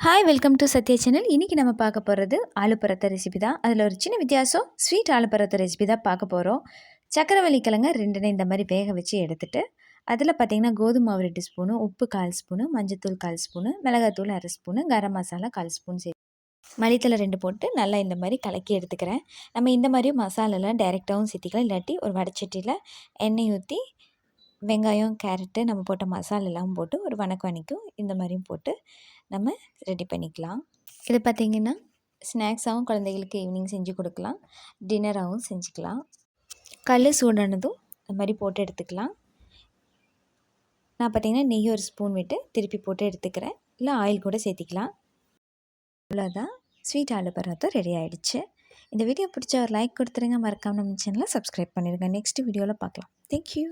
Hi welcome to Sathya channel. இன்றைக்கி நம்ம பார்க்க போகிறது ஆலு பரோட்டா ரெசிபி தான். அதில் ஒரு சின்ன வித்தியாசம், ஸ்வீட் ஆலு பரோட்டா ரெசிபி தான் பார்க்க போகிறோம். சக்கரவள்ளி கிழங்க 2 இந்த மாதிரி வேக வச்சு எடுத்துகிட்டு அதில் பார்த்திங்கன்னா கோதுமை மாவு 2 ஸ்பூனு, உப்பு 1/4 ஸ்பூனு, மஞ்சத்தூள் 1/4 ஸ்பூனு, மிளகாத்தூள் 1/2 ஸ்பூனு, கரம் மசாலா 1/4 ஸ்பூன் மல்லித்தலை 2 போட்டு நல்லா இந்த மாதிரி கலக்கி எடுத்துக்கிறேன். நம்ம இந்த மாதிரி மசாலாலாம் டைரெக்டாகவும் சேர்த்திக்கலாம், இல்லாட்டி ஒரு வடைச்சட்டியில் எண்ணெய் ஊற்றி வெங்காயம், கேரட்டு, நம்ம போட்ட மசாலெல்லாம் போட்டு ஒரு வணக்கம் இந்த மாதிரியும் போட்டு நம்ம ரெடி பண்ணிக்கலாம். இது பார்த்திங்கன்னா ஸ்நாக்ஸாகவும் குழந்தைகளுக்கு ஈவினிங் செஞ்சு கொடுக்கலாம், டின்னராகவும் செஞ்சுக்கலாம். கல் சூடானதும் இந்த மாதிரி போட்டு எடுத்துக்கலாம். நான் பார்த்திங்கன்னா நெய் ஒரு ஸ்பூன் விட்டு திருப்பி போட்டு எடுத்துக்கிறேன், இல்லை ஆயில் கூட சேர்த்திக்கலாம். அவ்வளோதான், ஸ்வீட் ஆலு பரோட்டா ரெடி ஆகிடுச்சு. இந்த வீடியோ பிடிச்ச ஒரு லைக் கொடுத்துருங்க. மறக்காமல் நம்ம சேனலை சப்ஸ்கிரைப் பண்ணிடுங்க. நெக்ஸ்ட் வீடியோவில் பார்க்கலாம். தேங்க்யூ.